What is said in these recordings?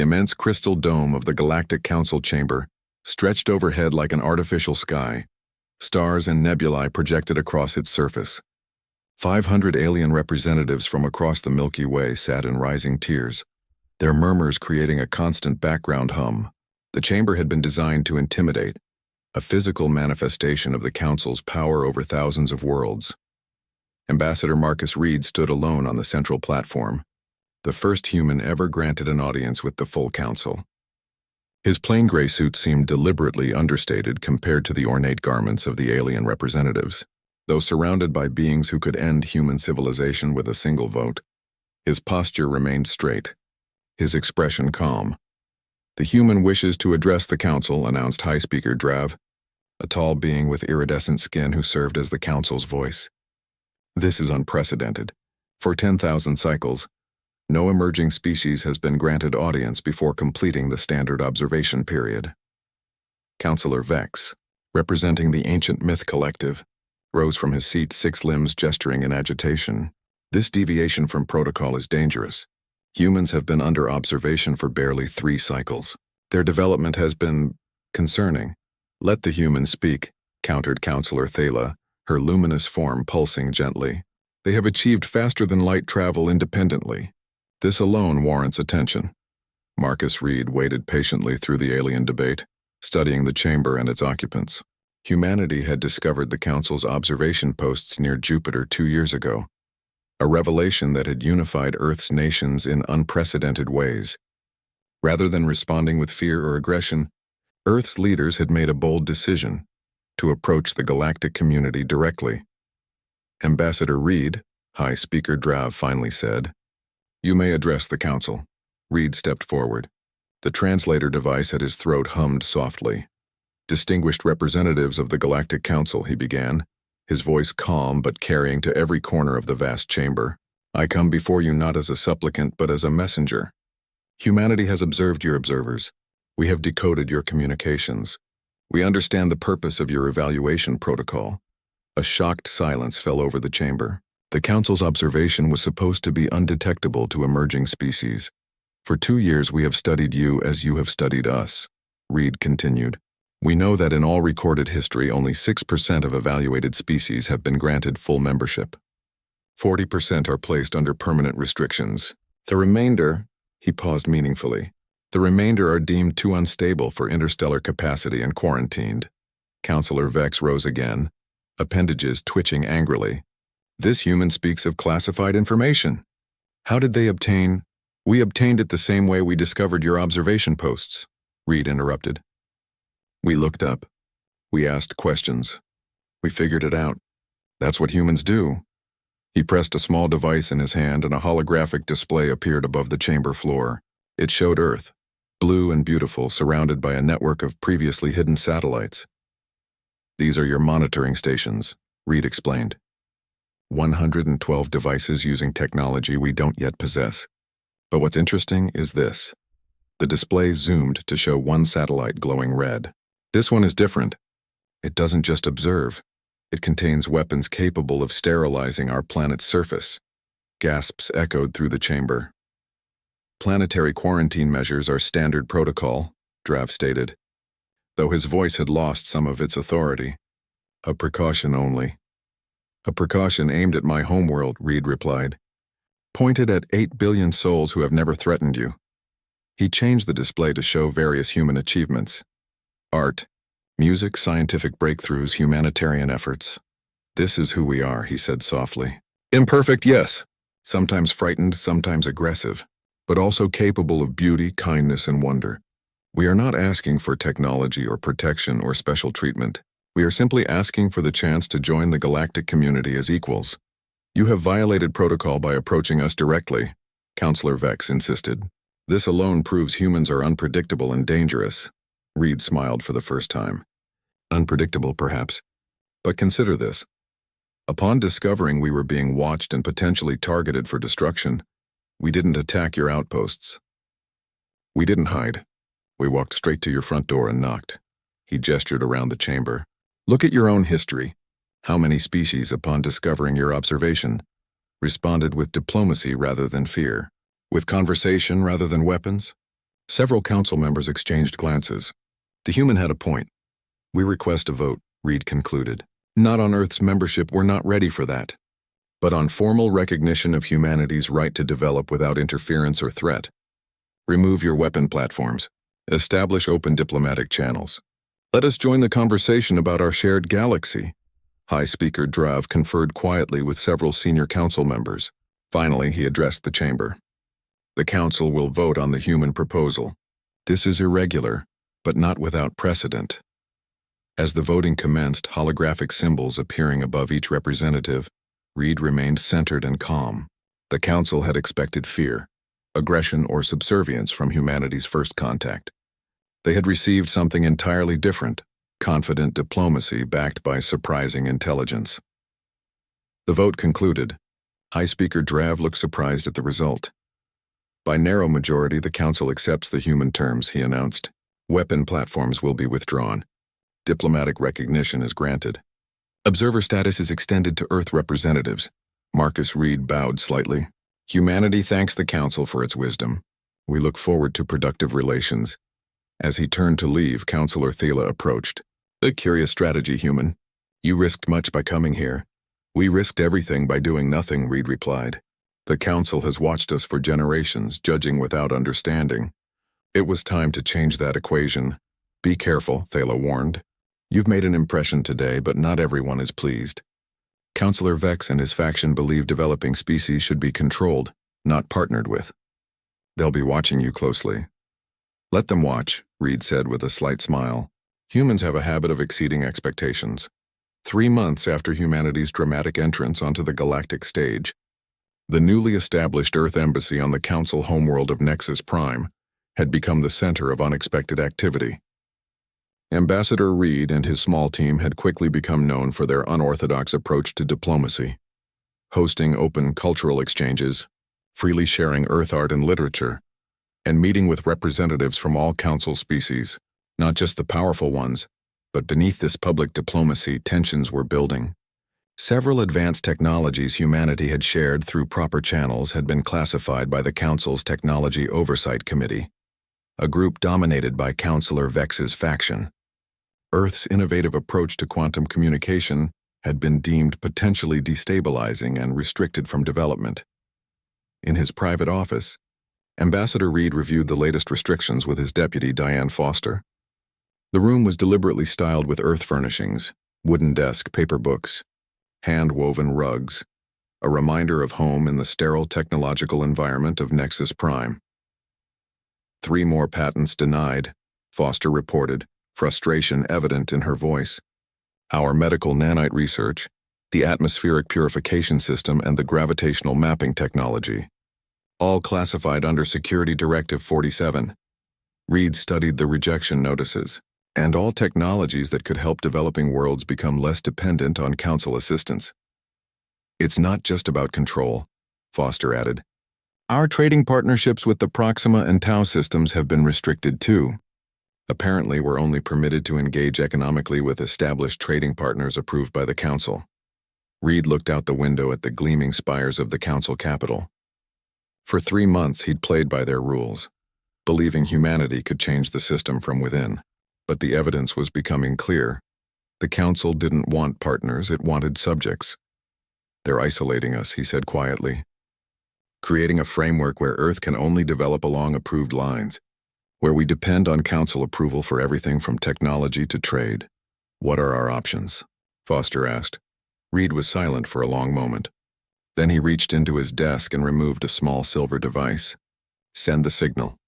The immense crystal dome of the Galactic Council chamber stretched overhead like an artificial sky. Stars and nebulae projected across its surface. 500 alien representatives from across the Milky Way sat in rising tiers, their murmurs creating a constant background hum. The chamber had been designed to intimidate, a physical manifestation of the Council's power over thousands of worlds. Ambassador Marcus Reed stood alone on the central platform, the first human ever granted an audience with the full Council. His plain gray suit seemed deliberately understated compared to the ornate garments of the alien representatives. Though surrounded by beings who could end human civilization with a single vote, his posture remained straight, his expression calm. "The human wishes to address the Council," announced High Speaker Drav, a tall being with iridescent skin who served as the Council's voice. "This is unprecedented. For 10,000 cycles, no emerging species has been granted audience before completing the standard observation period." Councillor Vex, representing the Ancient Myth Collective, rose from his seat, 6 limbs gesturing in agitation. "This deviation from protocol is dangerous. Humans have been under observation for barely 3 cycles. Their development has been concerning." "Let the humans speak," countered Councillor Thala, her luminous form pulsing gently. "They have achieved faster-than-light travel independently. This alone warrants attention." Marcus Reed waited patiently through the alien debate, studying the chamber and its occupants. Humanity had discovered the Council's observation posts near Jupiter 2 years ago, a revelation that had unified Earth's nations in unprecedented ways. Rather than responding with fear or aggression, Earth's leaders had made a bold decision to approach the galactic community directly. "Ambassador Reed," High Speaker Drav finally said, "you may address the Council." Reed stepped forward. The translator device at his throat hummed softly. "Distinguished representatives of the Galactic Council," he began, his voice calm but carrying to every corner of the vast chamber. "I come before you not as a supplicant but as a messenger. Humanity has observed your observers. We have decoded your communications. We understand the purpose of your evaluation protocol." A shocked silence fell over the chamber. The Council's observation was supposed to be undetectable to emerging species. "For 2 years we have studied you as you have studied us," Reed continued. "We know that in all recorded history only 6% of evaluated species have been granted full membership. 40% are placed under permanent restrictions. The remainder," he paused meaningfully, "the remainder are deemed too unstable for interstellar capacity and quarantined." Councillor Vex rose again, appendages twitching angrily. "This human speaks of classified information. How did they obtain—" "We obtained it the same way we discovered your observation posts," Reed interrupted. "We looked up. We asked questions. We figured it out. That's what humans do." He pressed a small device in his hand and a holographic display appeared above the chamber floor. It showed Earth, blue and beautiful, surrounded by a network of previously hidden satellites. "These are your monitoring stations," Reed explained. 112 devices using technology we don't yet possess. But what's interesting is this. The display zoomed to show one satellite glowing red. "This one is different. It doesn't just observe. It contains weapons capable of sterilizing our planet's surface." Gasps echoed through the chamber. "Planetary quarantine measures are standard protocol," Drav stated, though his voice had lost some of its authority. "A precaution only." "A precaution aimed at my homeworld," Reed replied. "Pointed at 8 billion souls who have never threatened you." He changed the display to show various human achievements. Art, music, scientific breakthroughs, humanitarian efforts. "This is who we are," he said softly. "Imperfect, yes. Sometimes frightened, sometimes aggressive, but also capable of beauty, kindness, and wonder. We are not asking for technology or protection or special treatment. We are simply asking for the chance to join the galactic community as equals." "You have violated protocol by approaching us directly," Councillor Vex insisted. "This alone proves humans are unpredictable and dangerous." Reed smiled for the first time. "Unpredictable, perhaps. But consider this. Upon discovering we were being watched and potentially targeted for destruction, we didn't attack your outposts. We didn't hide. We walked straight to your front door and knocked." He gestured around the chamber. "Look at your own history. How many species, upon discovering your observation, responded with diplomacy rather than fear, with conversation rather than weapons? Several council members exchanged glances. The human had a point. "We request a vote," Reed concluded. "Not on Earth's membership, we're not ready for that. But on formal recognition of humanity's right to develop without interference or threat. Remove your weapon platforms. Establish open diplomatic channels. Let us join the conversation about our shared galaxy." High Speaker Drav conferred quietly with several senior council members. Finally, he addressed the chamber. "The council will vote on the human proposal. This is irregular, but not without precedent." As the voting commenced, holographic symbols appearing above each representative, Reed remained centered and calm. The council had expected fear, aggression, or subservience from humanity's first contact. They had received something entirely different: confident diplomacy backed by surprising intelligence. The vote concluded. High Speaker Drav looked surprised at the result. "By narrow majority, the council accepts the human terms," he announced. "Weapon platforms will be withdrawn. Diplomatic recognition is granted. Observer status is extended to Earth representatives." Marcus Reed bowed slightly. "Humanity thanks the council for its wisdom. We look forward to productive relations." As he turned to leave, Councillor Thela approached. "A curious strategy, human. You risked much by coming here." "We risked everything by doing nothing," Reed replied. "The council has watched us for generations, judging without understanding. It was time to change that equation." "Be careful," Thela warned. "You've made an impression today, but not everyone is pleased. Councillor Vex and his faction believe developing species should be controlled, not partnered with. They'll be watching you closely." "Let them watch," Reed said with a slight smile. "Humans have a habit of exceeding expectations." 3 months after humanity's dramatic entrance onto the galactic stage, the newly established Earth Embassy on the Council homeworld of Nexus Prime had become the center of unexpected activity. Ambassador Reed and his small team had quickly become known for their unorthodox approach to diplomacy, hosting open cultural exchanges, freely sharing Earth art and literature, and meeting with representatives from all Council species, not just the powerful ones, but beneath this public diplomacy, tensions were building. Several advanced technologies humanity had shared through proper channels had been classified by the Council's Technology Oversight Committee, a group dominated by Councillor Vex's faction. Earth's innovative approach to quantum communication had been deemed potentially destabilizing and restricted from development. In his private office, Ambassador Reed reviewed the latest restrictions with his deputy, Diane Foster. The room was deliberately styled with Earth furnishings, wooden desk, paper books, hand-woven rugs, a reminder of home in the sterile technological environment of Nexus Prime. 3 more patents denied, Foster reported, frustration evident in her voice. "Our medical nanite research, the atmospheric purification system, and the gravitational mapping technology. All classified under Security Directive 47. Reed studied the rejection notices. "And all technologies that could help developing worlds become less dependent on Council assistance. It's not just about control," Foster added. "Our trading partnerships with the Proxima and Tau systems have been restricted too. Apparently, we're only permitted to engage economically with established trading partners approved by the Council." Reed looked out the window at the gleaming spires of the Council capital. For 3 months, he'd played by their rules, believing humanity could change the system from within. But the evidence was becoming clear. The Council didn't want partners, it wanted subjects. "They're isolating us," he said quietly. "Creating a framework where Earth can only develop along approved lines, where we depend on Council approval for everything from technology to trade. What are our options?" Foster asked. Reed was silent for a long moment. Then he reached into his desk and removed a small silver device. "Send the signal.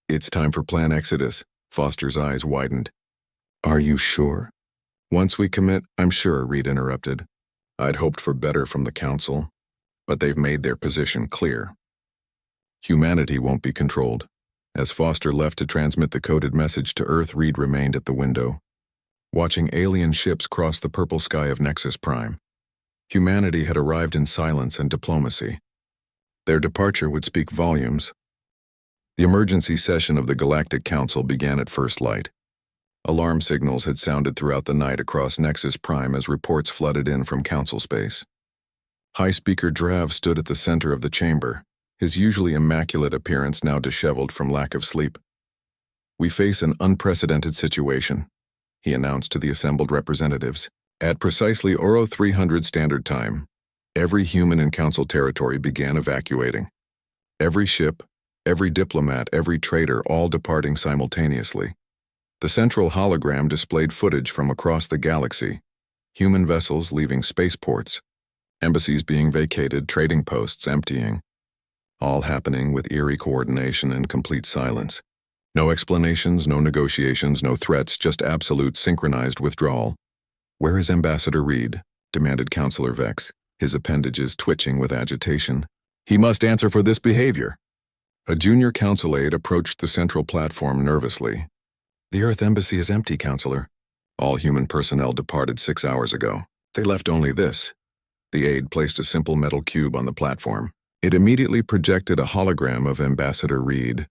It's time for Plan Exodus." Foster's eyes widened. "Are you sure?" "Once we commit, I'm sure," Reed interrupted. "I'd hoped for better from the Council, but they've made their position clear. Humanity won't be controlled." As Foster left to transmit the coded message to Earth, Reed remained at the window, watching alien ships cross the purple sky of Nexus Prime. Humanity had arrived in silence and diplomacy. Their departure would speak volumes. The emergency session of the Galactic Council began at first light. Alarm signals had sounded throughout the night across Nexus Prime as reports flooded in from Council space. High Speaker Drav stood at the center of the chamber, his usually immaculate appearance now disheveled from lack of sleep. We face an unprecedented situation, he announced to the assembled representatives. At precisely Oro 300 Standard Time, every human in Council territory began evacuating. Every ship, every diplomat, every trader, all departing simultaneously. The central hologram displayed footage from across the galaxy, human vessels leaving spaceports, embassies being vacated, trading posts emptying, all happening with eerie coordination and complete silence. No explanations, no negotiations, no threats, just absolute synchronized withdrawal. "Where is Ambassador Reed?" demanded Councillor Vex, his appendages twitching with agitation. "He must answer for this behavior." A junior council aide approached the central platform nervously. "The Earth Embassy is empty, Councillor. All human personnel departed 6 hours ago. They left only this." The aide placed a simple metal cube on the platform. It immediately projected a hologram of Ambassador Reed.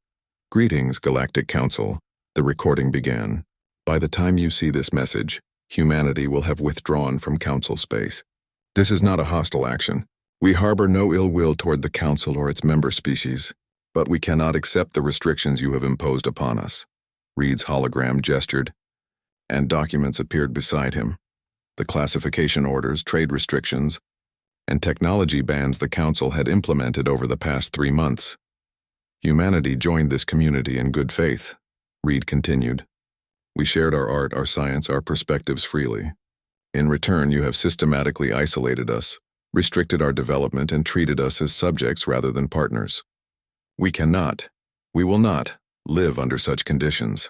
"Greetings, Galactic Council." The recording began. "By the time you see this message, humanity will have withdrawn from Council space. This is not a hostile action. We harbor no ill will toward the Council or its member species, but we cannot accept the restrictions you have imposed upon us." Reed's hologram gestured, and documents appeared beside him. The classification orders, trade restrictions, and technology bans the Council had implemented over the past 3 months. "Humanity joined this community in good faith," Reed continued. "We shared our art, our science, our perspectives freely. In return, you have systematically isolated us, restricted our development, and treated us as subjects rather than partners. We will not, live under such conditions."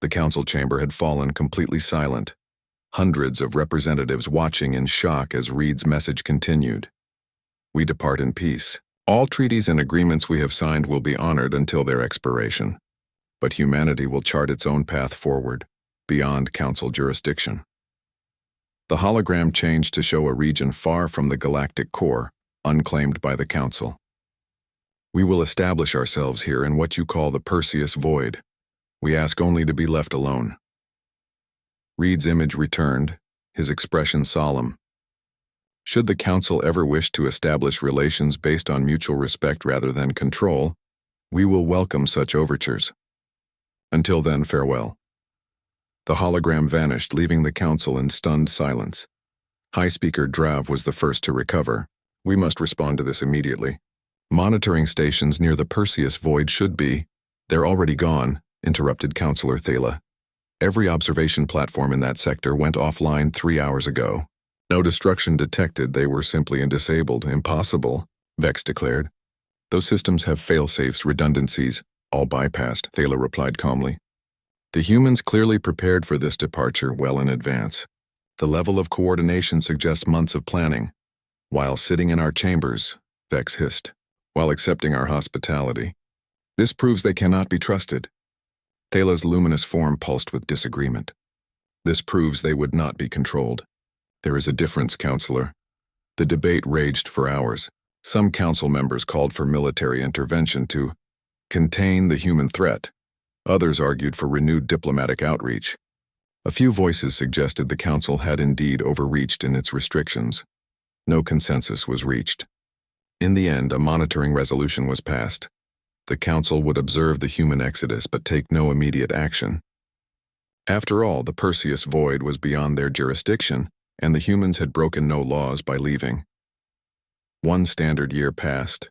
The Council chamber had fallen completely silent, hundreds of representatives watching in shock as Reed's message continued. "We depart in peace. All treaties and agreements we have signed will be honored until their expiration. But humanity will chart its own path forward, beyond Council jurisdiction." The hologram changed to show a region far from the galactic core, unclaimed by the Council. "We will establish ourselves here in what you call the Perseus Void. We ask only to be left alone." Reed's image returned, his expression solemn. "Should the Council ever wish to establish relations based on mutual respect rather than control, we will welcome such overtures. Until then, farewell." The hologram vanished, leaving the Council in stunned silence. High Speaker Drav was the first to recover. "We must respond to this immediately. Monitoring stations near the Perseus Void should be—" "They're already gone," interrupted Councillor Thala. "Every observation platform in that sector went offline 3 hours ago. No destruction detected, they were simply disabled." "Impossible," Vex declared. "Those systems have fail-safes, redundancies, all bypassed," Thala replied calmly. "The humans clearly prepared for this departure well in advance. The level of coordination suggests months of planning. While sitting in our chambers," Vex hissed, "while accepting our hospitality. This proves they cannot be trusted." Thala's luminous form pulsed with disagreement. "This proves they would not be controlled." "There is a difference, Councillor." The debate raged for hours. Some Council members called for military intervention to contain the human threat. Others argued for renewed diplomatic outreach. A few voices suggested the Council had indeed overreached in its restrictions. No consensus was reached. In the end, a monitoring resolution was passed. The Council would observe the human exodus but take no immediate action. After all, the Perseus Void was beyond their jurisdiction, and the humans had broken no laws by leaving. 1 standard year passed.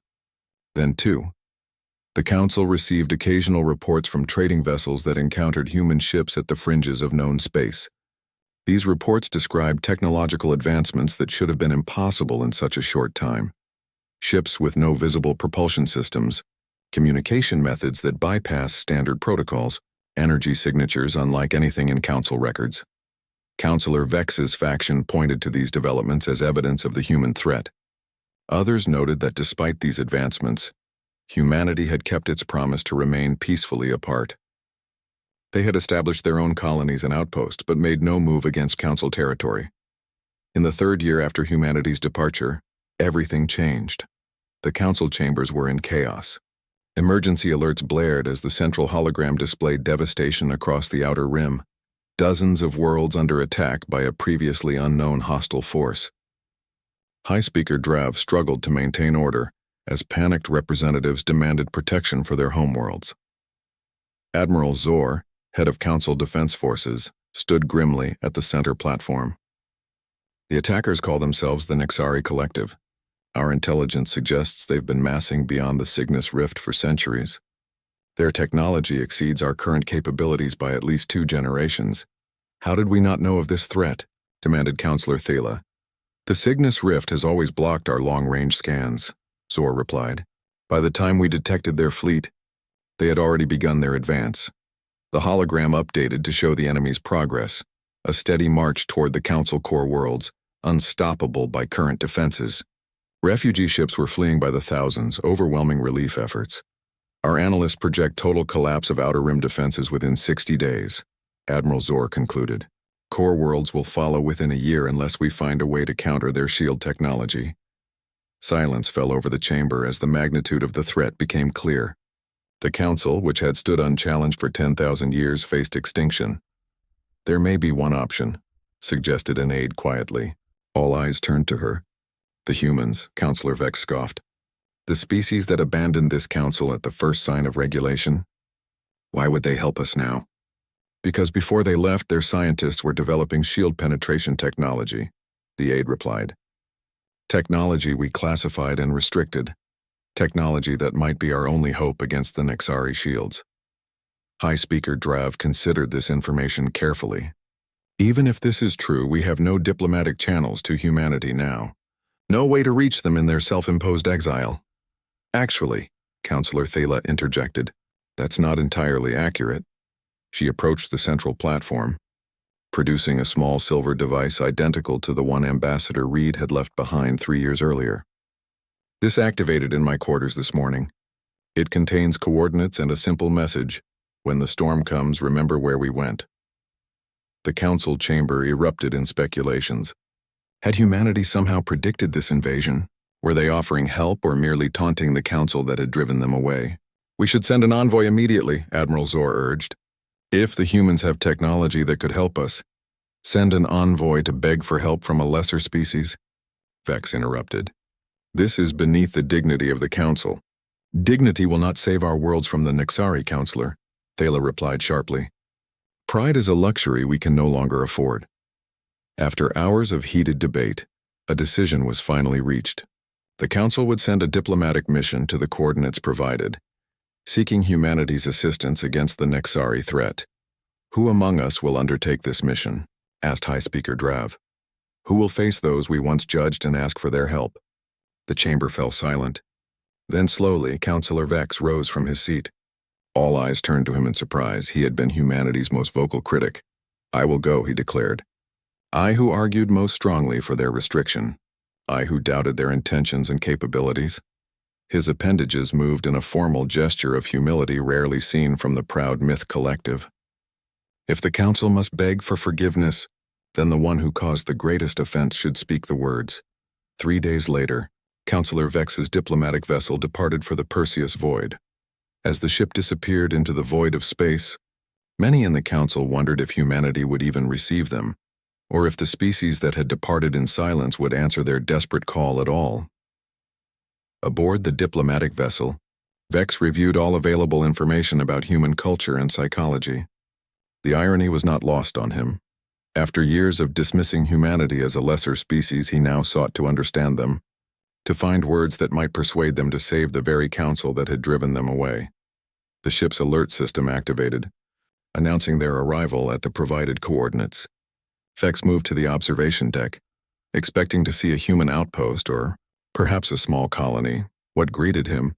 Then 2. The Council received occasional reports from trading vessels that encountered human ships at the fringes of known space. These reports described technological advancements that should have been impossible in such a short time. Ships with no visible propulsion systems, communication methods that bypass standard protocols, energy signatures unlike anything in Council records. Councillor Vex's faction pointed to these developments as evidence of the human threat. Others noted that despite these advancements, humanity had kept its promise to remain peacefully apart. They had established their own colonies and outposts but made no move against Council territory. In the 3rd year after humanity's departure, everything changed. The Council chambers were in chaos. Emergency alerts blared as the central hologram displayed devastation across the outer rim, dozens of worlds under attack by a previously unknown hostile force. High Speaker Drav struggled to maintain order as panicked representatives demanded protection for their homeworlds. Admiral Zor, head of Council Defense Forces, stood grimly at the center platform. The attackers call themselves the Nexari Collective. Our intelligence suggests they've been massing beyond the Cygnus Rift for centuries. Their technology exceeds our current capabilities by at least 2 generations. How did we not know of this threat? Demanded Counselor Thala. The Cygnus Rift has always blocked our long-range scans, Zor replied. By the time we detected their fleet, they had already begun their advance. The hologram updated to show the enemy's progress, a steady march toward the Council core worlds, unstoppable by current defenses. Refugee ships were fleeing by the thousands, overwhelming relief efforts. Our analysts project total collapse of outer rim defenses within 60 days, Admiral Zor concluded. Core worlds will follow within a year unless we find a way to counter their shield technology. Silence fell over the chamber as the magnitude of the threat became clear. The Council, which had stood unchallenged for 10,000 years, faced extinction. There may be one option, suggested an aide quietly. All eyes turned to her. The humans, Counselor Vex scoffed. The species that abandoned this council at the first sign of regulation? Why would they help us now? Because before they left, their scientists were developing shield penetration technology, the aide replied. Technology we classified and restricted. Technology that might be our only hope against the Nexari shields. High Speaker Drav considered this information carefully. Even if this is true, we have no diplomatic channels to humanity now. No way to reach them in their self-imposed exile. Actually, Counselor Thala interjected, that's not entirely accurate. She approached the central platform, producing a small silver device identical to the one Ambassador Reed had left behind 3 years earlier. This activated in my quarters this morning. It contains coordinates and a simple message. When the storm comes, remember where we went. The council chamber erupted in speculations. Had humanity somehow predicted this invasion? Were they offering help or merely taunting the council that had driven them away? We should send an envoy immediately, Admiral Zor urged. If the humans have technology that could help us, send an envoy to beg for help from a lesser species? Vex interrupted. This is beneath the dignity of the council. Dignity will not save our worlds from the Nexari, Counselor, Thala replied sharply. Pride is a luxury we can no longer afford. After hours of heated debate, a decision was finally reached. The council would send a diplomatic mission to the coordinates provided, seeking humanity's assistance against the Nexari threat. Who among us will undertake this mission? Asked High Speaker Drav. Who will face those we once judged and ask for their help? The chamber fell silent. Then slowly, Counselor Vex rose from his seat. All eyes turned to him in surprise. He had been humanity's most vocal critic. I will go, he declared. I who argued most strongly for their restriction. I who doubted their intentions and capabilities. His appendages moved in a formal gesture of humility rarely seen from the proud myth collective. If the council must beg for forgiveness, then the one who caused the greatest offense should speak the words. 3 days later, Counselor Vex's diplomatic vessel departed for the Perseus Void. As the ship disappeared into the void of space, many in the council wondered if humanity would even receive them, or if the species that had departed in silence would answer their desperate call at all. Aboard the diplomatic vessel, Vex reviewed all available information about human culture and psychology. The irony was not lost on him. After years of dismissing humanity as a lesser species, he now sought to understand them, to find words that might persuade them to save the very council that had driven them away. The ship's alert system activated, announcing their arrival at the provided coordinates. Vex moved to the observation deck, expecting to see a human outpost or perhaps a small colony. What greeted him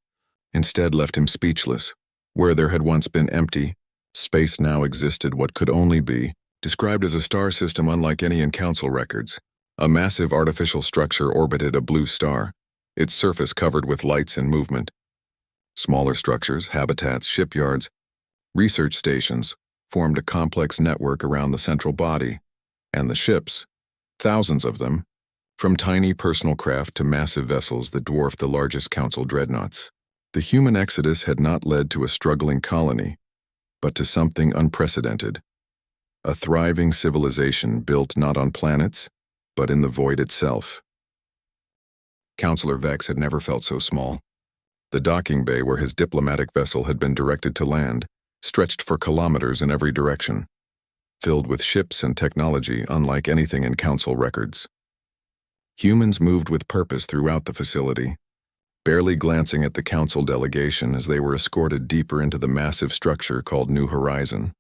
instead left him speechless. Where there had once been empty space, now existed what could only be described as a star system unlike any in council records. A massive artificial structure orbited a blue star, its surface covered with lights and movement. Smaller structures, habitats, shipyards, research stations formed a complex network around the central body, and the ships, thousands of them, from tiny personal craft to massive vessels that dwarfed the largest council dreadnoughts. The human exodus had not led to a struggling colony, but to something unprecedented. A thriving civilization built not on planets, but in the void itself. Counselor Vex had never felt so small. The docking bay where his diplomatic vessel had been directed to land stretched for kilometers in every direction, filled with ships and technology unlike anything in Council records. Humans moved with purpose throughout the facility, barely glancing at the Council delegation as they were escorted deeper into the massive structure called New Horizon.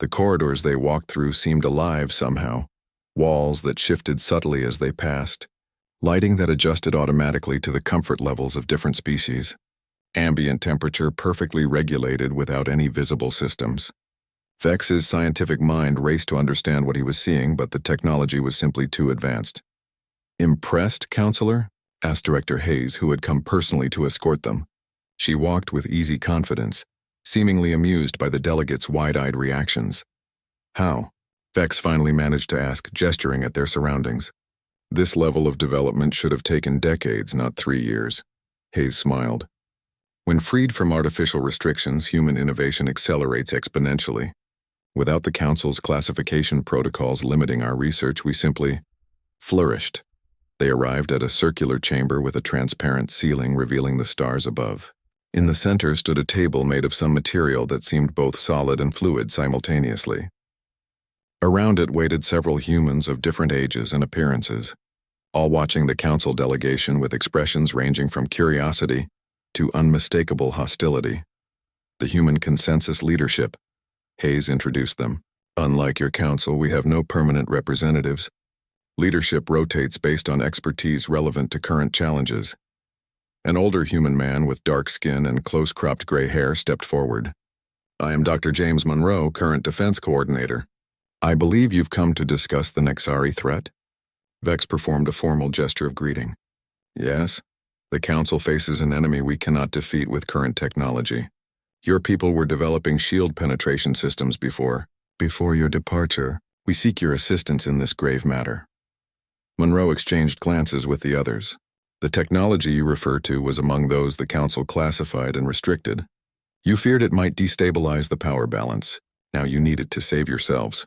The corridors they walked through seemed alive somehow, walls that shifted subtly as they passed, lighting that adjusted automatically to the comfort levels of different species, ambient temperature perfectly regulated without any visible systems. Vex's scientific mind raced to understand what he was seeing, but the technology was simply too advanced. "Impressed, Counselor?" asked Director Hayes, who had come personally to escort them. She walked with easy confidence, seemingly amused by the delegates' wide-eyed reactions. "How?" Vex finally managed to ask, gesturing at their surroundings. "This level of development should have taken decades, not 3 years." Hayes smiled. "When freed from artificial restrictions, human innovation accelerates exponentially. Without the Council's classification protocols limiting our research, we simply flourished." They arrived at a circular chamber with a transparent ceiling revealing the stars above. In the center stood a table made of some material that seemed both solid and fluid simultaneously. Around it waited several humans of different ages and appearances, all watching the Council delegation with expressions ranging from curiosity to unmistakable hostility. "The Human Consensus Leadership," Hayes introduced them. "Unlike your Council, we have no permanent representatives. Leadership rotates based on expertise relevant to current challenges." An older human man with dark skin and close-cropped gray hair stepped forward. "I am Dr. James Monroe, current defense coordinator. I believe you've come to discuss the Nexari threat?" Vex performed a formal gesture of greeting. "Yes. The Council faces an enemy we cannot defeat with current technology. Your people were developing shield penetration systems before your departure. We seek your assistance in this grave matter." Monroe exchanged glances with the others. "The technology you refer to was among those the Council classified and restricted. You feared it might destabilize the power balance. Now you need it to save yourselves."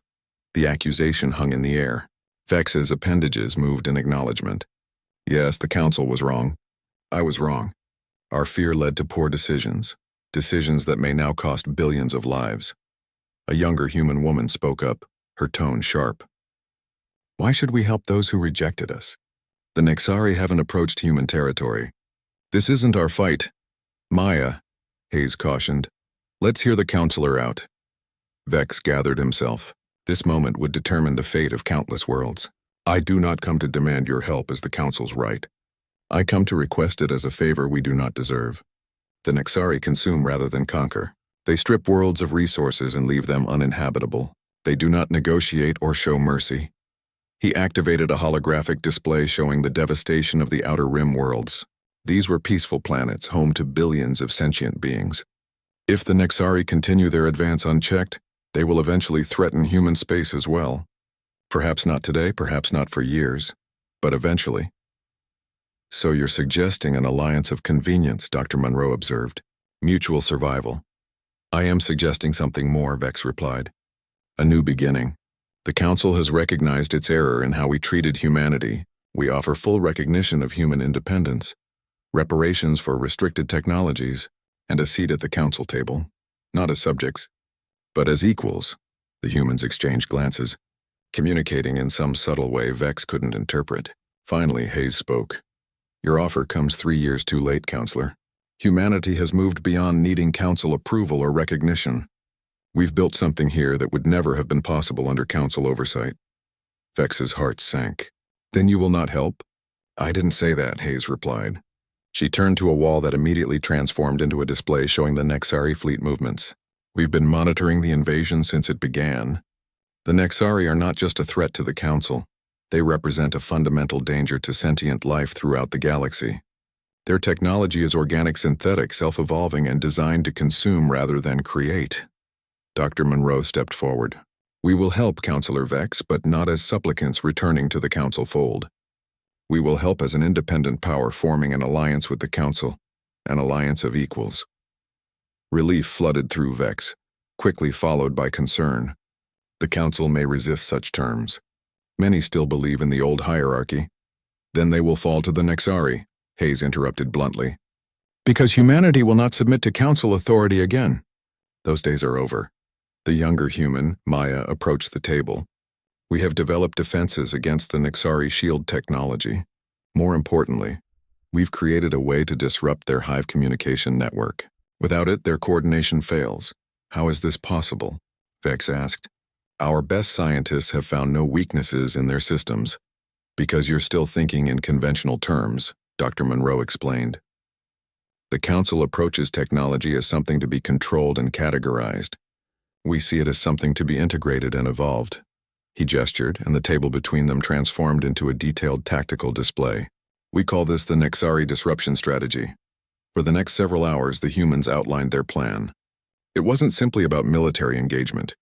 The accusation hung in the air. Vex's appendages moved in acknowledgement. "Yes, the Council was wrong. I was wrong. Our fear led to poor decisions that may now cost billions of lives." A younger human woman spoke up, her tone sharp. "Why should we help those who rejected us? The Nexari haven't approached human territory. This isn't our fight." "Maya," Hayes cautioned, "let's hear the Counselor out." Vex gathered himself. This moment would determine the fate of countless worlds. "I do not come to demand your help as the Council's right. I come to request it as a favor we do not deserve. The Nexari consume rather than conquer. They strip worlds of resources and leave them uninhabitable. They do not negotiate or show mercy." He activated a holographic display showing the devastation of the Outer Rim worlds. These were peaceful planets, home to billions of sentient beings. If the Nexari continue their advance unchecked, they will eventually threaten human space as well. Perhaps not today, perhaps not for years, but eventually. "So you're suggesting an alliance of convenience," Dr. Monroe observed. "Mutual survival." "I am suggesting something more," Vex replied. "A new beginning. The Council has recognized its error in how we treated humanity. We offer full recognition of human independence, reparations for restricted technologies, and a seat at the Council table, not as subjects, but as equals." The humans exchanged glances, communicating in some subtle way Vex couldn't interpret. Finally, Hayes spoke. "Your offer comes 3 years too late, Counselor. Humanity has moved beyond needing Council approval or recognition. We've built something here that would never have been possible under Council oversight." Vex's heart sank. "Then you will not help?" "I didn't say that," Hayes replied. She turned to a wall that immediately transformed into a display showing the Nexari fleet movements. "We've been monitoring the invasion since it began. The Nexari are not just a threat to the Council. They represent a fundamental danger to sentient life throughout the galaxy. Their technology is organic synthetic, self-evolving, and designed to consume rather than create." Dr. Monroe stepped forward. "We will help, Counselor Vex, but not as supplicants returning to the Council fold. We will help as an independent power forming an alliance with the Council, an alliance of equals." Relief flooded through Vex, quickly followed by concern. The Council may resist such terms. Many still believe in the old hierarchy. "Then they will fall to the Nexari," Hayes interrupted bluntly. "Because humanity will not submit to Council authority again. Those days are over. The younger human, Maya, approached the table. We have developed defenses against the Nixari shield technology. More importantly, we've created a way to disrupt their hive communication network. Without it, their coordination fails. How is this possible? Vex asked. Our best scientists have found no weaknesses in their systems. Because you're still thinking in conventional terms, Dr. Monroe explained. The Council approaches technology as something to be controlled and categorized. We see it as something to be integrated and evolved. He gestured, and the table between them transformed into a detailed tactical display. We call this the Nixari disruption strategy. For the next several hours, the humans outlined their plan. It wasn't simply about military engagement.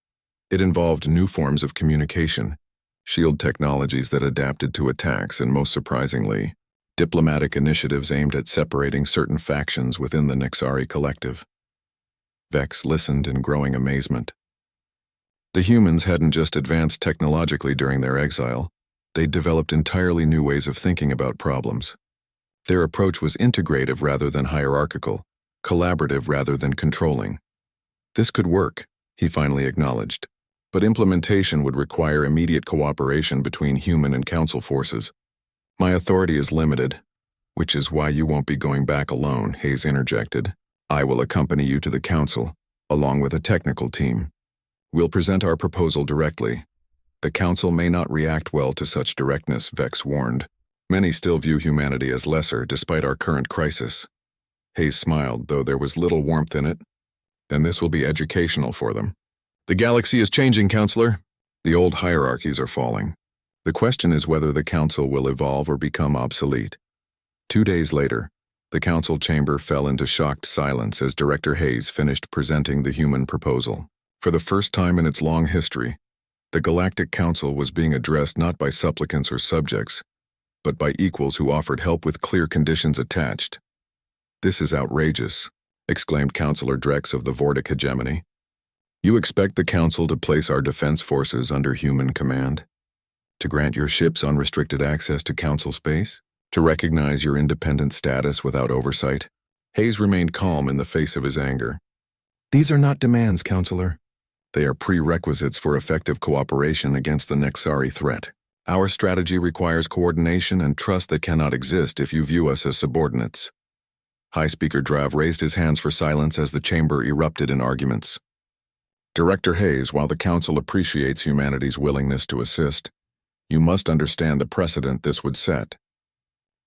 It involved new forms of communication, shield technologies that adapted to attacks, and most surprisingly, diplomatic initiatives aimed at separating certain factions within the Nixari collective. Vex listened in growing amazement. The humans hadn't just advanced technologically during their exile, they'd developed entirely new ways of thinking about problems. Their approach was integrative rather than hierarchical, collaborative rather than controlling. This could work, he finally acknowledged, but implementation would require immediate cooperation between human and council forces. My authority is limited, which is why you won't be going back alone, Hayes interjected. I will accompany you to the council, along with a technical team. We'll present our proposal directly. The council may not react well to such directness, Vex warned. Many still view humanity as lesser despite our current crisis. Hayes smiled, though there was little warmth in it. Then this will be educational for them. The galaxy is changing, Counselor. The old hierarchies are falling. The question is whether the council will evolve or become obsolete. 2 days later, the council chamber fell into shocked silence as Director Hayes finished presenting the human proposal. For the first time in its long history, the Galactic Council was being addressed not by supplicants or subjects, but by equals who offered help with clear conditions attached. This is outrageous, exclaimed Counselor Drex of the Vortic Hegemony. You expect the Council to place our defense forces under human command? To grant your ships unrestricted access to Council space? To recognize your independent status without oversight? Hayes remained calm in the face of his anger. These are not demands, Counselor. They are prerequisites for effective cooperation against the Nexari threat. Our strategy requires coordination and trust that cannot exist if you view us as subordinates. High Speaker Drav raised his hands for silence as the chamber erupted in arguments. Director Hayes, while the Council appreciates humanity's willingness to assist, you must understand the precedent this would set.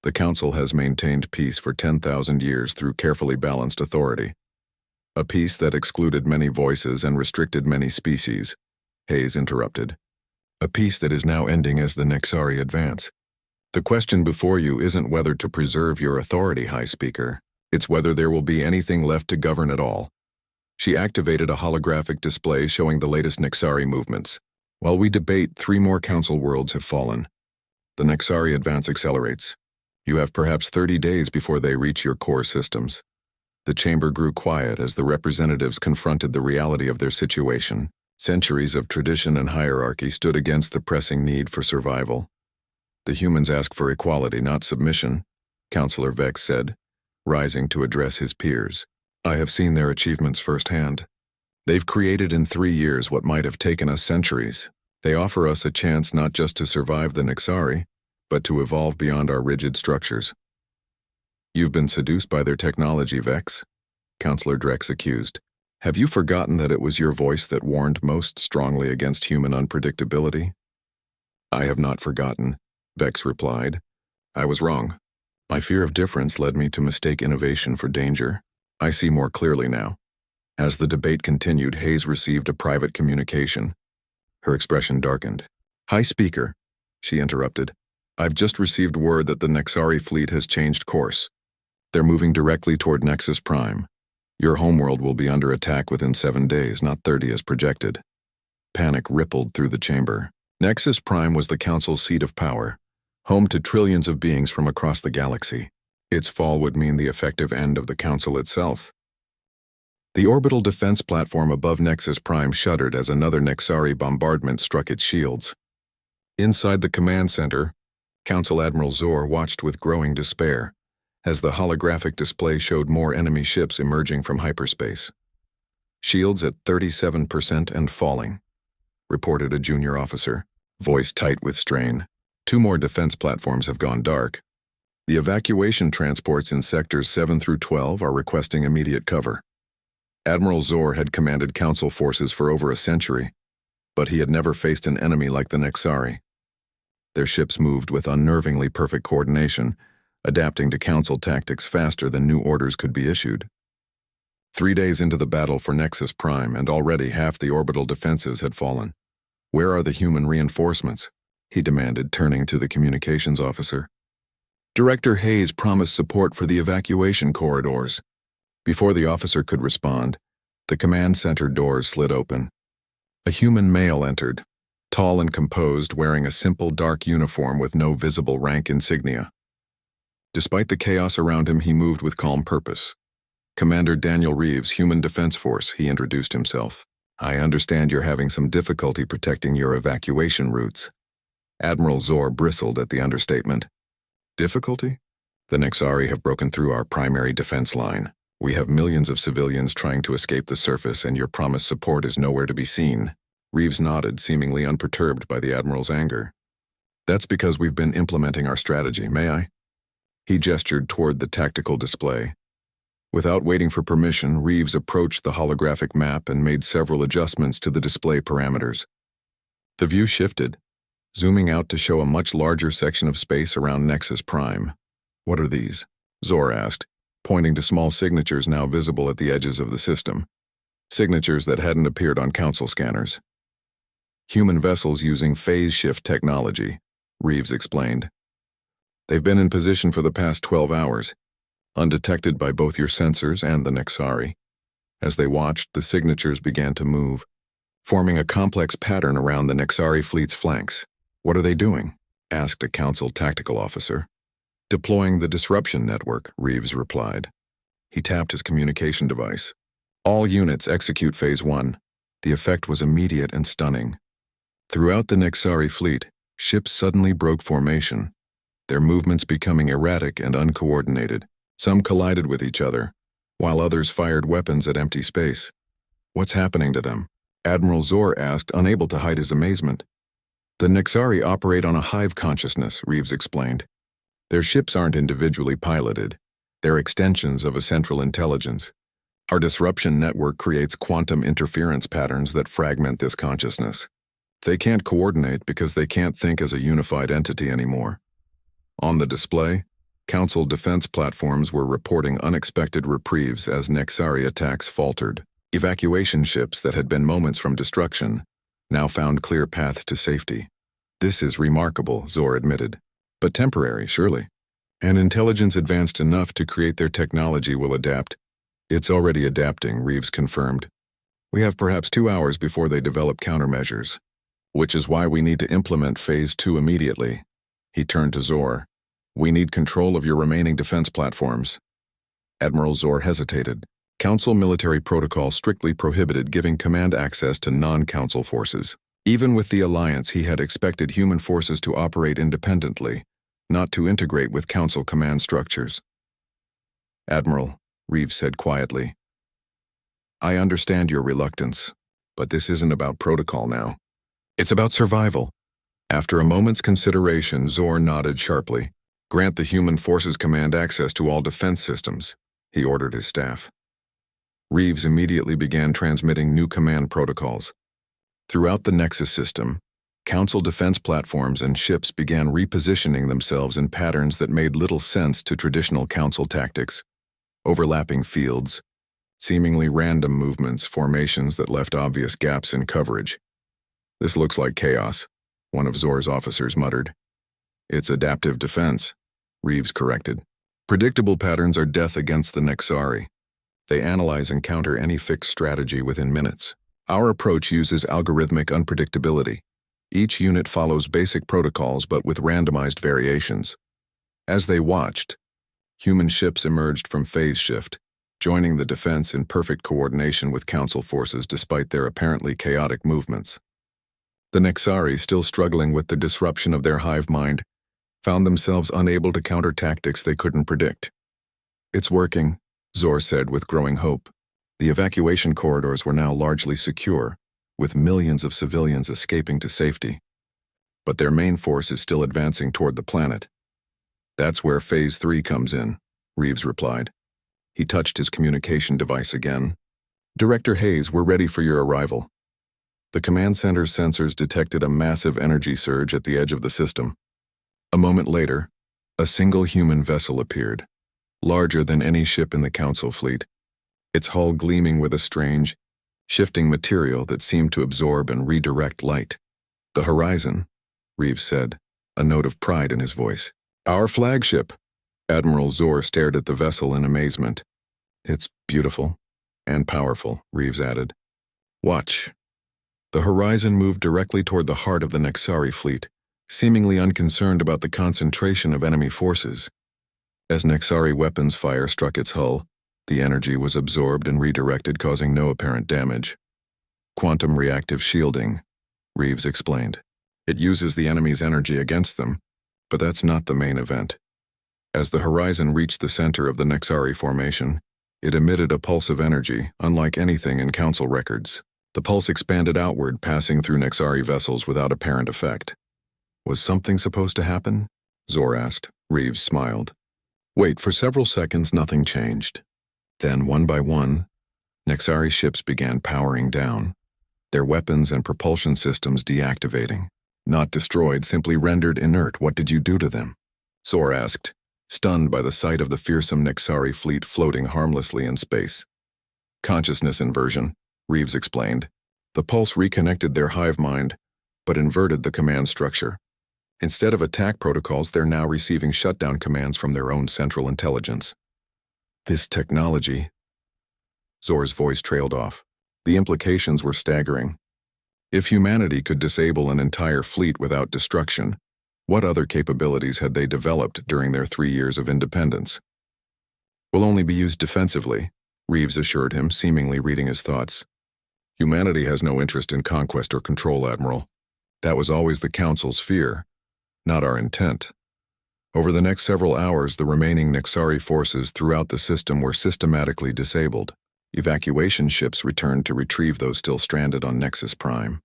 The Council has maintained peace for 10,000 years through carefully balanced authority. A peace that excluded many voices and restricted many species, Hayes interrupted. A peace that is now ending as the Nexari advance. The question before you isn't whether to preserve your authority, High Speaker. It's whether there will be anything left to govern at all. She activated a holographic display showing the latest Nexari movements. While we debate, 3 more Council worlds have fallen. The Nexari advance accelerates. You have perhaps 30 days before they reach your core systems. The chamber grew quiet as the representatives confronted the reality of their situation. Centuries of tradition and hierarchy stood against the pressing need for survival. The humans ask for equality, not submission, Counselor Vex said, rising to address his peers. I have seen their achievements firsthand. They've created in 3 years what might have taken us centuries. They offer us a chance not just to survive the Nexari, but to evolve beyond our rigid structures. You've been seduced by their technology, Vex, Counselor Drex accused. Have you forgotten that it was your voice that warned most strongly against human unpredictability? I have not forgotten, Vex replied. I was wrong. My fear of difference led me to mistake innovation for danger. I see more clearly now. As the debate continued, Hayes received a private communication. Her expression darkened. High Speaker, she interrupted. I've just received word that the Nexari fleet has changed course. They're moving directly toward Nexus Prime. Your homeworld will be under attack within 7 days, not 30 as projected. Panic rippled through the chamber. Nexus Prime was the Council's seat of power, home to trillions of beings from across the galaxy. Its fall would mean the effective end of the Council itself. The orbital defense platform above Nexus Prime shuddered as another Nexari bombardment struck its shields. Inside the command center, Council Admiral Zor watched with growing despair as the holographic display showed more enemy ships emerging from hyperspace. Shields at 37% and falling, reported a junior officer, voice tight with strain. 2 more defense platforms have gone dark. The evacuation transports in sectors 7 through 12 are requesting immediate cover. Admiral Zor had commanded Council forces for over a century, but he had never faced an enemy like the Nexari. Their ships moved with unnervingly perfect coordination, adapting to Council tactics faster than new orders could be issued. 3 days into the battle for Nexus Prime, and already half the orbital defenses had fallen. "Where are the human reinforcements?" he demanded, turning to the communications officer. Director Hayes promised support for the evacuation corridors. Before the officer could respond, the command center doors slid open. A human male entered, tall and composed, wearing a simple dark uniform with no visible rank insignia. Despite the chaos around him, he moved with calm purpose. "Commander Daniel Reeves, Human Defense Force," he introduced himself. "I understand you're having some difficulty protecting your evacuation routes." Admiral Zor bristled at the understatement. "Difficulty? The Nexari have broken through our primary defense line. We have millions of civilians trying to escape the surface, and your promised support is nowhere to be seen." Reeves nodded, seemingly unperturbed by the Admiral's anger. "That's because we've been implementing our strategy, may I?" He gestured toward the tactical display. Without waiting for permission, Reeves approached the holographic map and made several adjustments to the display parameters. The view shifted, zooming out to show a much larger section of space around Nexus Prime. "What are these?" Zor asked, pointing to small signatures now visible at the edges of the system. Signatures that hadn't appeared on Council scanners. "Human vessels using phase shift technology," Reeves explained. "They've been in position for the past 12 hours, undetected by both your sensors and the Nexari." As they watched, the signatures began to move, forming a complex pattern around the Nexari fleet's flanks. "What are they doing?" asked a Council tactical officer. "Deploying the disruption network," Reeves replied. He tapped his communication device. "All units execute Phase 1. The effect was immediate and stunning. Throughout the Nexari fleet, ships suddenly broke formation, their movements becoming erratic and uncoordinated. Some collided with each other, while others fired weapons at empty space. "What's happening to them?" Admiral Zor asked, unable to hide his amazement. "The Nexari operate on a hive consciousness," Reeves explained. "Their ships aren't individually piloted. They're extensions of a central intelligence. Our disruption network creates quantum interference patterns that fragment this consciousness. They can't coordinate because they can't think as a unified entity anymore." On the display, Council defense platforms were reporting unexpected reprieves as Nexari attacks faltered. Evacuation ships that had been moments from destruction now found clear paths to safety. "This is remarkable," Zor admitted. "But temporary, surely. An intelligence advanced enough to create their technology will adapt." "It's already adapting," Reeves confirmed. "We have perhaps 2 hours before they develop countermeasures, which is why we need to implement Phase 2 immediately." He turned to Zor. "We need control of your remaining defense platforms." Admiral Zor hesitated. Council military protocol strictly prohibited giving command access to non-Council forces. Even with the alliance, he had expected human forces to operate independently, not to integrate with Council command structures. "Admiral," Reeves said quietly, "I understand your reluctance, but this isn't about protocol now. It's about survival." After a moment's consideration, Zor nodded sharply. "Grant the Human Forces Command access to all defense systems," he ordered his staff. Reeves immediately began transmitting new command protocols. Throughout the Nexus system, Council defense platforms and ships began repositioning themselves in patterns that made little sense to traditional Council tactics. Overlapping fields, seemingly random movements, formations that left obvious gaps in coverage. "This looks like chaos," one of Zor's officers muttered. "It's adaptive defense," Reeves corrected. "Predictable patterns are death against the Nexari. They analyze and counter any fixed strategy within minutes. Our approach uses algorithmic unpredictability. Each unit follows basic protocols but with randomized variations." As they watched, human ships emerged from phase shift, joining the defense in perfect coordination with Council forces despite their apparently chaotic movements. The Nexari, still struggling with the disruption of their hive mind, found themselves unable to counter tactics they couldn't predict. "It's working," Zor said with growing hope. The evacuation corridors were now largely secure, with millions of civilians escaping to safety. But their main force is still advancing toward the planet. That's where Phase 3 comes in, Reeves replied. He touched his communication device again. Director Hayes, we're ready for your arrival. The command center's sensors detected a massive energy surge at the edge of the system. A moment later, a single human vessel appeared, larger than any ship in the Council fleet, its hull gleaming with a strange, shifting material that seemed to absorb and redirect light. The Horizon, Reeves said, a note of pride in his voice. Our flagship. Admiral Zor stared at the vessel in amazement. It's beautiful and powerful, Reeves added. Watch. The Horizon moved directly toward the heart of the Nexari fleet, seemingly unconcerned about the concentration of enemy forces. As Nexari weapons fire struck its hull, the energy was absorbed and redirected, causing no apparent damage. Quantum reactive shielding, Reeves explained. It uses the enemy's energy against them, but that's not the main event. As the Horizon reached the center of the Nexari formation, it emitted a pulse of energy, unlike anything in Council records. The pulse expanded outward, passing through Nexari vessels without apparent effect. Was something supposed to happen? Zor asked. Reeves smiled. Wait, for several seconds nothing changed. Then, one by one, Nexari ships began powering down, their weapons and propulsion systems deactivating. Not destroyed, simply rendered inert. What did you do to them? Zor asked, stunned by the sight of the fearsome Nexari fleet floating harmlessly in space. Consciousness inversion, Reeves explained. The pulse reconnected their hive mind, but inverted the command structure. Instead of attack protocols, they're now receiving shutdown commands from their own central intelligence. This technology... Zor's voice trailed off. The implications were staggering. If humanity could disable an entire fleet without destruction, what other capabilities had they developed during their 3 years of independence? Will only be used defensively, Reeves assured him, seemingly reading his thoughts. Humanity has no interest in conquest or control, Admiral. That was always the Council's fear, not our intent. Over the next several hours, the remaining Nexari forces throughout the system were systematically disabled. Evacuation ships returned to retrieve those still stranded on Nexus Prime.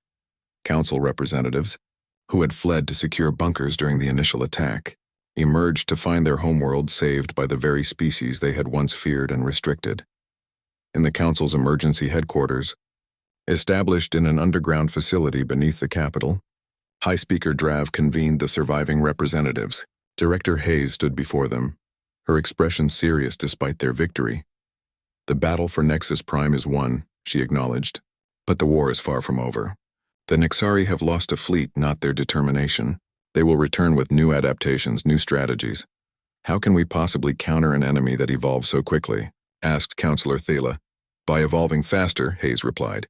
Council representatives, who had fled to secure bunkers during the initial attack, emerged to find their homeworld saved by the very species they had once feared and restricted. In the Council's emergency headquarters, established in an underground facility beneath the capital, High Speaker Drav convened the surviving representatives. Director Hayes stood before them, her expression serious despite their victory. The battle for Nexus Prime is won, she acknowledged, but the war is far from over. The Nexari have lost a fleet, not their determination. They will return with new adaptations, new strategies. How can we possibly counter an enemy that evolves so quickly? Asked Counselor Thela. By evolving faster, Hayes replied.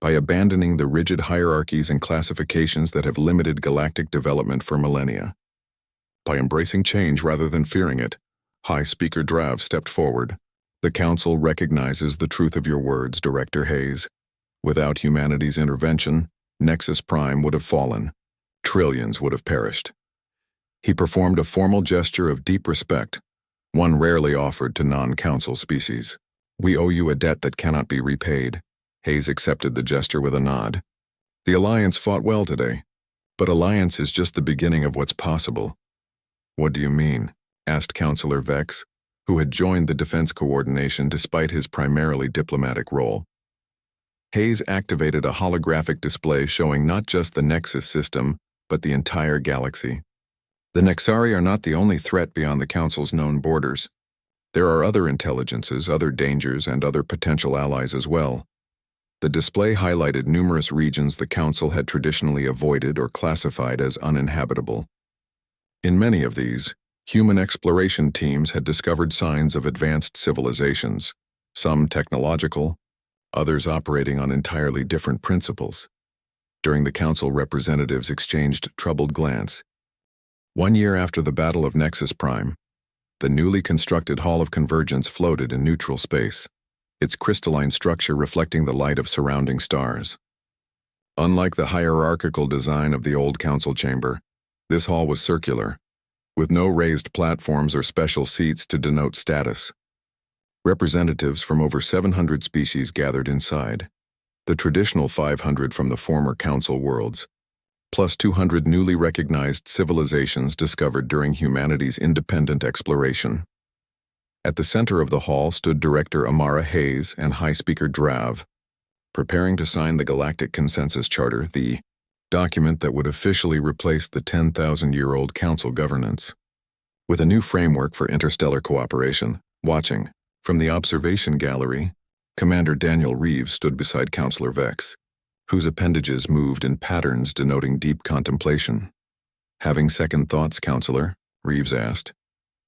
By abandoning the rigid hierarchies and classifications that have limited galactic development for millennia. By embracing change rather than fearing it, High Speaker Drav stepped forward. The Council recognizes the truth of your words, Director Hayes. Without humanity's intervention, Nexus Prime would have fallen. Trillions would have perished. He performed a formal gesture of deep respect, one rarely offered to non-Council species. We owe you a debt that cannot be repaid. Hayes accepted the gesture with a nod. The Alliance fought well today, but Alliance is just the beginning of what's possible. What do you mean? Asked Counselor Vex, who had joined the Defense Coordination despite his primarily diplomatic role. Hayes activated a holographic display showing not just the Nexus system, but the entire galaxy. The Nexari are not the only threat beyond the Council's known borders. There are other intelligences, other dangers, and other potential allies as well. The display highlighted numerous regions the Council had traditionally avoided or classified as uninhabitable. In many of these, human exploration teams had discovered signs of advanced civilizations, some technological, others operating on entirely different principles. During the Council, representatives exchanged troubled glance. 1 year after the Battle of Nexus Prime, the newly constructed Hall of Convergence floated in neutral space, its crystalline structure reflecting the light of surrounding stars. Unlike the hierarchical design of the old Council chamber, this hall was circular, with no raised platforms or special seats to denote status. Representatives from over 700 species gathered inside. The traditional 500 from the former Council worlds, plus 200 newly recognized civilizations discovered during humanity's independent exploration. At the center of the hall stood Director Amara Hayes and High Speaker Drav, preparing to sign the Galactic Consensus Charter, the document that would officially replace the 10,000-year-old Council governance. With a new framework for interstellar cooperation, watching, from the observation gallery, Commander Daniel Reeves stood beside Counselor Vex, whose appendages moved in patterns denoting deep contemplation. "Having second thoughts, Counselor?" Reeves asked.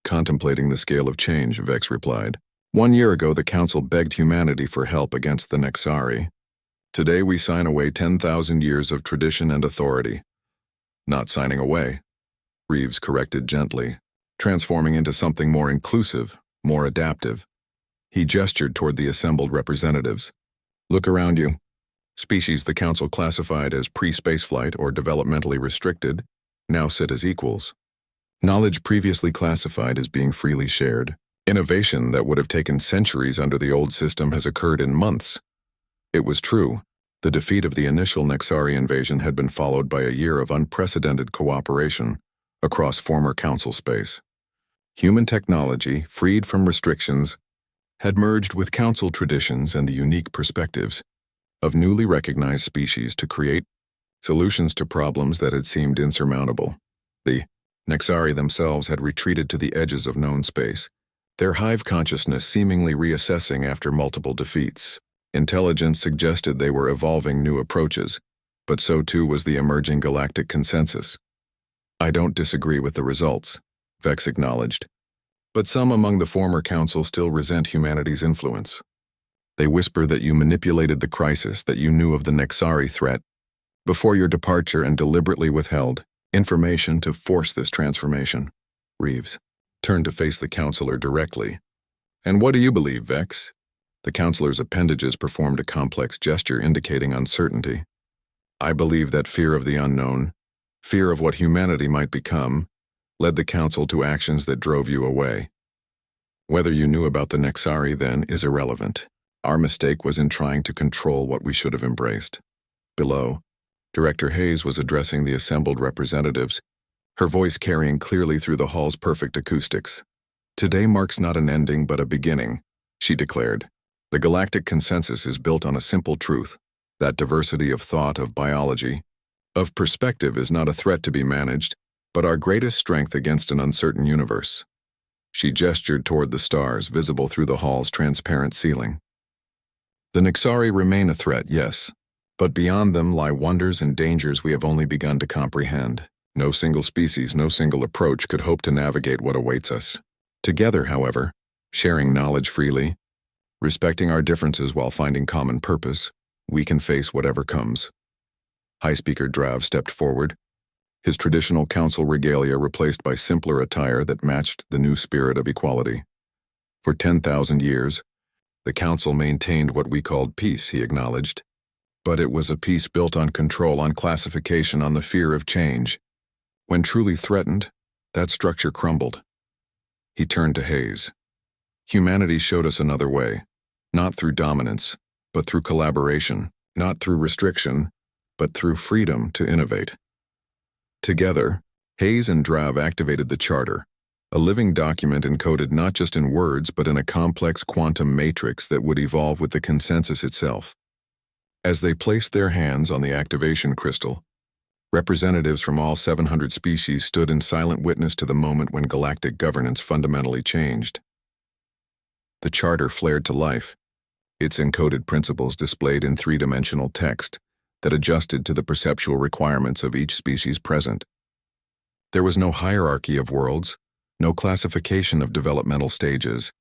"Contemplating the scale of change," Vex replied. "1 year ago, the Council begged humanity for help against the Nexari. Today, we sign away 10,000 years of tradition and authority." "Not signing away," Reeves corrected gently, transforming into something more inclusive, more adaptive. He gestured toward the assembled representatives. "Look around you. Species the Council classified as pre-spaceflight or developmentally restricted now sit as equals. Knowledge previously classified is being freely shared. Innovation that would have taken centuries under the old system has occurred in months." It was true. The defeat of the initial Nexari invasion had been followed by a year of unprecedented cooperation across former Council space. Human technology, freed from restrictions, had merged with Council traditions and the unique perspectives of newly recognized species to create solutions to problems that had seemed insurmountable. The Nexari themselves had retreated to the edges of known space, their hive consciousness seemingly reassessing after multiple defeats. Intelligence suggested they were evolving new approaches, but so too was the emerging galactic consensus. "I don't disagree with the results," Vex acknowledged. "But some among the former Council still resent humanity's influence. They whisper that you manipulated the crisis, that you knew of the Nexari threat before your departure and deliberately withheld information to force this transformation." Reeves turned to face the Counselor directly. "And what do you believe, Vex?" The Counselor's appendages performed a complex gesture indicating uncertainty. "I believe that fear of the unknown, fear of what humanity might become, led the Council to actions that drove you away. Whether you knew about the Nexari then is irrelevant. Our mistake was in trying to control what we should have embraced." Below, Director Hayes was addressing the assembled representatives, her voice carrying clearly through the hall's perfect acoustics. "Today marks not an ending but a beginning," she declared. "The galactic consensus is built on a simple truth, that diversity of thought, of biology, of perspective is not a threat to be managed, but our greatest strength against an uncertain universe." She gestured toward the stars visible through the hall's transparent ceiling. "The Nexari remain a threat, yes, but beyond them lie wonders and dangers we have only begun to comprehend. No single species, no single approach could hope to navigate what awaits us. Together, however, sharing knowledge freely, respecting our differences while finding common purpose, we can face whatever comes." High Speaker Drav stepped forward, his traditional Council regalia replaced by simpler attire that matched the new spirit of equality. "For 10,000 years, the Council maintained what we called peace," he acknowledged. "But it was a peace built on control, on classification, on the fear of change. When truly threatened, that structure crumbled." He turned to Hayes. "Humanity showed us another way, not through dominance, but through collaboration, not through restriction, but through freedom to innovate." Together, Hayes and Drav activated the Charter, a living document encoded not just in words but in a complex quantum matrix that would evolve with the consensus itself. As they placed their hands on the activation crystal, representatives from all 700 species stood in silent witness to the moment when galactic governance fundamentally changed. The Charter flared to life, its encoded principles displayed in three-dimensional text that adjusted to the perceptual requirements of each species present. There was no hierarchy of worlds, no classification of developmental stages,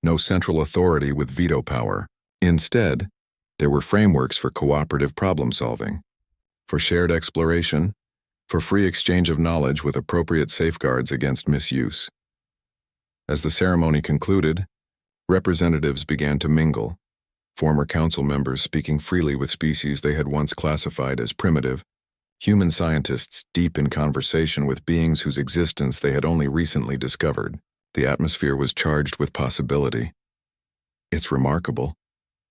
no central authority with veto power. Instead, there were frameworks for cooperative problem-solving, for shared exploration, for free exchange of knowledge with appropriate safeguards against misuse. As the ceremony concluded, representatives began to mingle, former council members speaking freely with species they had once classified as primitive, human scientists deep in conversation with beings whose existence they had only recently discovered. The atmosphere was charged with possibility. It's remarkable,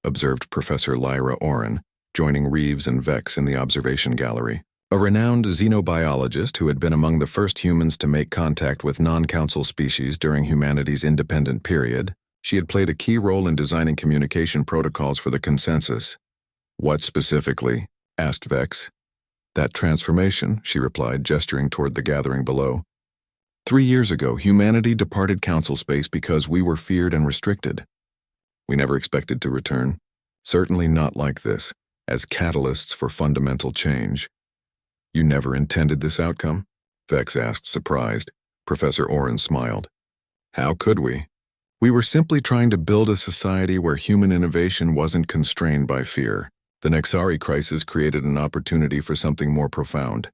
observed Professor Lyra Oren, joining Reeves and Vex in the observation gallery. A renowned xenobiologist who had been among the first humans to make contact with non-council species during humanity's independent period, she had played a key role in designing communication protocols for the consensus. What specifically? Asked Vex. That transformation, she replied, gesturing toward the gathering below. 3 years ago, humanity departed council space because we were feared and restricted. We never expected to return, certainly not like this, as catalysts for fundamental change. You never intended this outcome? Vex asked, surprised. Professor Oren smiled. How could we? We were simply trying to build a society where human innovation wasn't constrained by fear. The Nexari crisis created an opportunity for something more profound.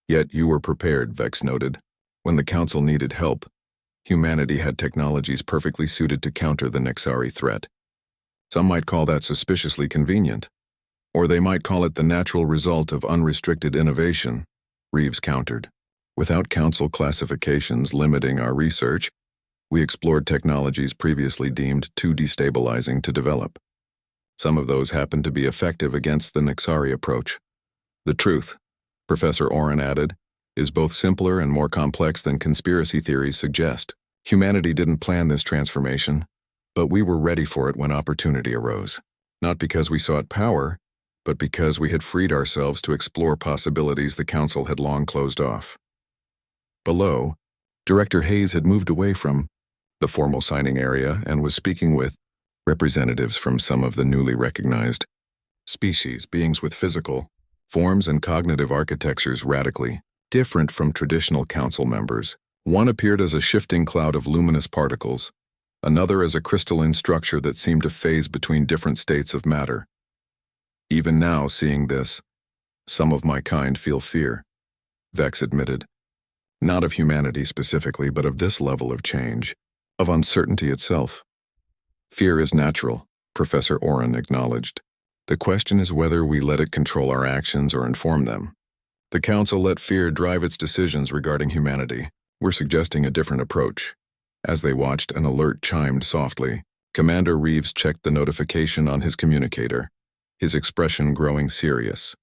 Yet you were prepared, Vex noted. When the Council needed help, humanity had technologies perfectly suited to counter the Nexari threat. Some might call that suspiciously convenient. Or they might call it the natural result of unrestricted innovation, Reeves countered. Without Council classifications limiting our research, we explored technologies previously deemed too destabilizing to develop. Some of those happened to be effective against the Nexari approach. The truth, Professor Oren added, is both simpler and more complex than conspiracy theories suggest. Humanity didn't plan this transformation, but we were ready for it when opportunity arose. Not because we sought power, but because we had freed ourselves to explore possibilities the Council had long closed off. Below, Director Hayes had moved away from the formal signing area and was speaking with representatives from some of the newly recognized species, beings with physical forms and cognitive architectures radically different from traditional Council members. One appeared as a shifting cloud of luminous particles, another as a crystalline structure that seemed to phase between different states of matter. Even now, seeing this, some of my kind feel fear, Vex admitted. Not of humanity specifically, but of this level of change, of uncertainty itself. Fear is natural, Professor Oren acknowledged. The question is whether we let it control our actions or inform them. The Council let fear drive its decisions regarding humanity. We're suggesting a different approach. As they watched, an alert chimed softly. Commander Reeves checked the notification on his communicator, his expression growing serious.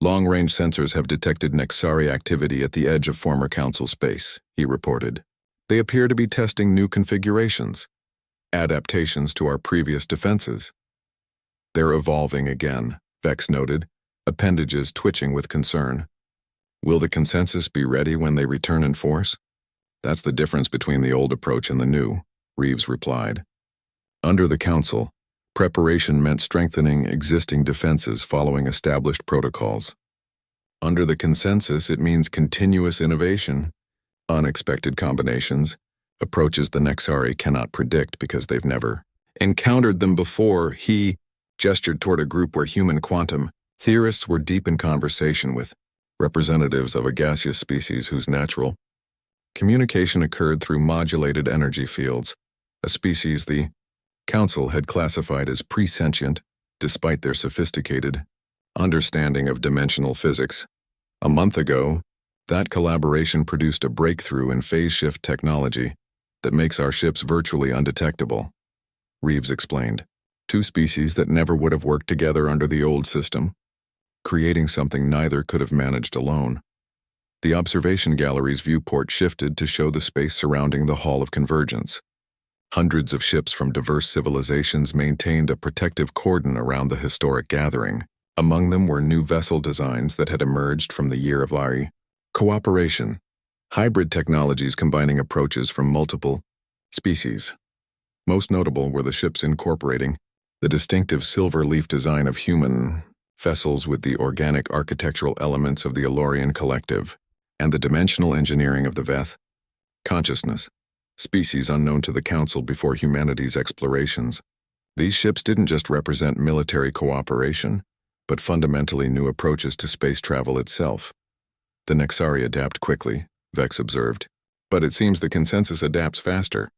Long-range sensors have detected Nexari activity at the edge of former Council space, he reported. They appear to be testing new configurations, adaptations to our previous defenses. They're evolving again, Vex noted, appendages twitching with concern. Will the consensus be ready when they return in force? That's the difference between the old approach and the new, Reeves replied. Under the Council, preparation meant strengthening existing defenses following established protocols. Under the consensus, it means continuous innovation, unexpected combinations, approaches the Nexari cannot predict because they've never encountered them before. He gestured toward a group where human quantum theorists were deep in conversation with representatives of a gaseous species whose natural communication occurred through modulated energy fields, a species the Council had classified as presentient, despite their sophisticated understanding of dimensional physics. A month ago, that collaboration produced a breakthrough in phase shift technology that makes our ships virtually undetectable, Reeves explained. Two species that never would have worked together under the old system, creating something neither could have managed alone. The observation gallery's viewport shifted to show the space surrounding the Hall of Convergence. Hundreds of ships from diverse civilizations maintained a protective cordon around the historic gathering. Among them were new vessel designs that had emerged from the year of our cooperation, hybrid technologies combining approaches from multiple species. Most notable were the ships incorporating the distinctive silver leaf design of human vessels with the organic architectural elements of the Elorian collective, and the dimensional engineering of the Veth consciousness, species unknown to the Council before humanity's explorations. These ships didn't just represent military cooperation, but fundamentally new approaches to space travel itself. The Nexari adapt quickly, Vex observed, but it seems the consensus adapts faster.